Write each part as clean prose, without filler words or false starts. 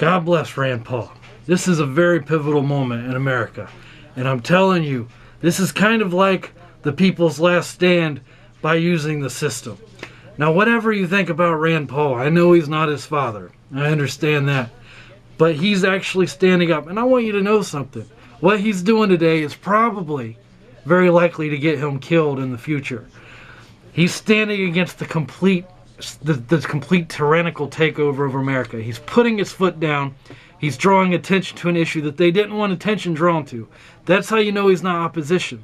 God bless Rand Paul. This is a very pivotal moment in America. And I'm telling you, this is kind of like the people's last stand by using the system. Now, whatever you think about Rand Paul, I know he's not his father. I understand that. But he's actually standing up. And I want you to know something. What he's doing today is probably very likely to get him killed in the future. He's standing against the complete tyrannical takeover of America. He's putting his foot down. He's drawing attention to an issue that they didn't want attention drawn to. That's how you know he's not opposition.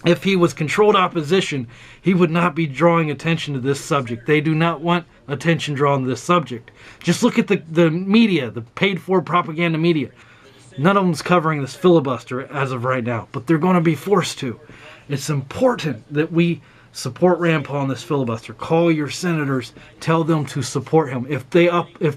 If he was controlled opposition, he would not be drawing attention to this subject. They do not want attention drawn to this subject. Just look at the media, the paid-for propaganda media. None of them's covering this filibuster as of right now, but they're going to be forced to. It's important that we support Rand Paul in this filibuster. Call your senators. Tell them to support him. If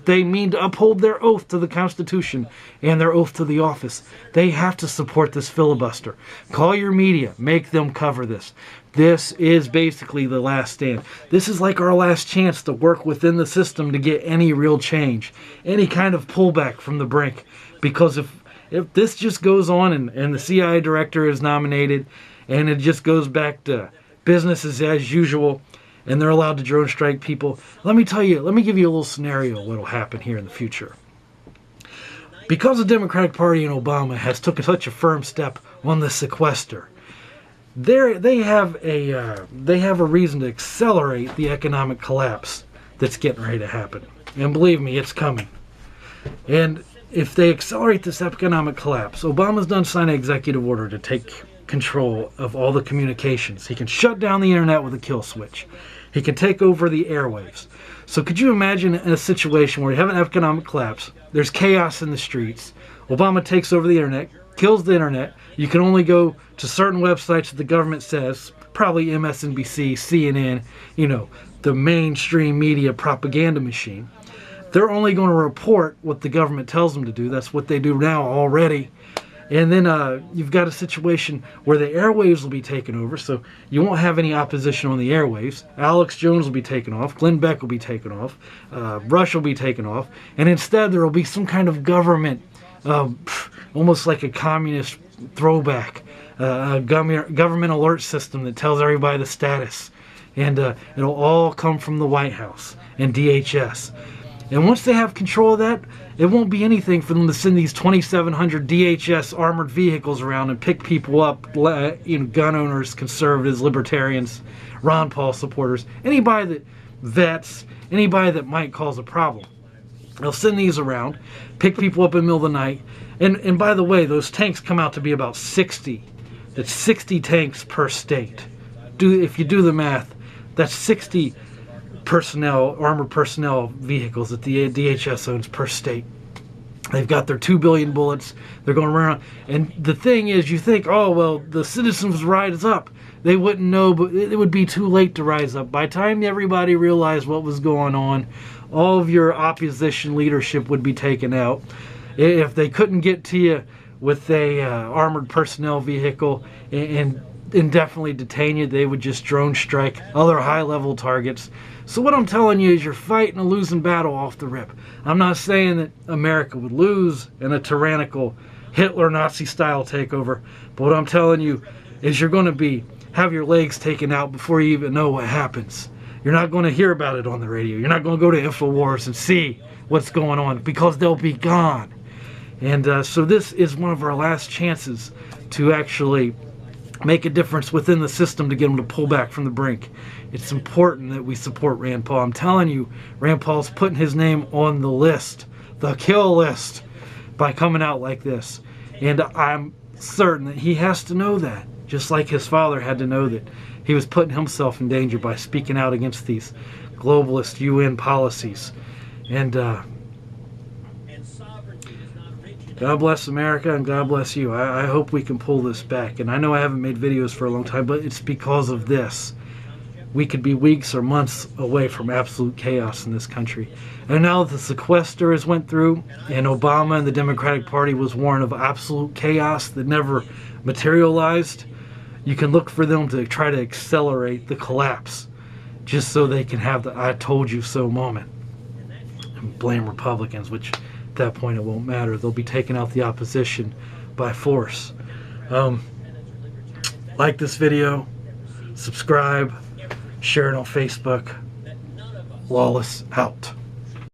they mean to uphold their oath to the Constitution and their oath to the office, they have to support this filibuster. Call your media. Make them cover this. This is basically the last stand. This is like our last chance to work within the system to get any real change, any kind of pullback from the brink. Because if this just goes on and the CIA director is nominated and it just goes back to business is as usual, and they're allowed to drone strike people. Let me give you a little scenario of what will happen here in the future. Because the Democratic Party and Obama has taken such a firm step on the sequester, they have a reason to accelerate the economic collapse that's getting ready to happen. And believe me, it's coming. And if they accelerate this economic collapse, Obama's done sign an executive order to take control of all the communications. He can shut down the internet with a kill switch. He can take over the airwaves. So could you imagine in a situation where you have an economic collapse, there's chaos in the streets, Obama takes over the internet, kills the internet, you can only go to certain websites that the government says, probably MSNBC, CNN, the mainstream media propaganda machine. They're only going to report what the government tells them to do. That's what they do now already. And then you've got a situation where the airwaves will be taken over, so you won't have any opposition on the airwaves. Alex Jones will be taken off. Glenn Beck will be taken off. Rush will be taken off. And instead there will be some kind of government, almost like a communist throwback, a government alert system that tells everybody the status. And it'll all come from the White House and DHS. And once they have control of that, it won't be anything for them to send these 2,700 DHS armored vehicles around and pick people up, gun owners, conservatives, libertarians, Ron Paul supporters, anybody that vets, anybody that might cause a problem. They'll send these around, pick people up in the middle of the night, and by the way, those tanks come out to be about 60. That's 60 tanks per state. If you do the math, that's 60 armored personnel vehicles that the DHS owns per state. They've got their 2 billion bullets. They're going around. And the thing is, you think, oh, well, the citizens rise up. They wouldn't know, but it would be too late to rise up. By the time everybody realized what was going on, all of your opposition leadership would be taken out. If they couldn't get to you with a armored personnel vehicle and indefinitely detain you, they would just drone strike other high-level targets. So what I'm telling you is you're fighting a losing battle off the rip. I'm not saying that America would lose in a tyrannical Hitler Nazi-style takeover, but what I'm telling you is you're going to have your legs taken out before you even know what happens. You're not going to hear about it on the radio. You're not going to go to InfoWars and see what's going on because they'll be gone. And so this is one of our last chances to actually make a difference within the system to get them to pull back from the brink. It's important that we support Rand Paul. I'm telling you, Rand Paul's putting his name on the list, the kill list, by coming out like this. And I'm certain that he has to know that, just like his father had to know that he was putting himself in danger by speaking out against these globalist UN policies. And God bless America and God bless you. I hope we can pull this back. And I know I haven't made videos for a long time, but it's because of this. We could be weeks or months away from absolute chaos in this country. And now that the sequester has went through and Obama and the Democratic Party was warned of absolute chaos that never materialized, you can look for them to try to accelerate the collapse just so they can have the I told you so moment and blame Republicans, which that point it won't matter. They'll be taking out the opposition by force. Like this video, subscribe, share it on Facebook. Lawless out.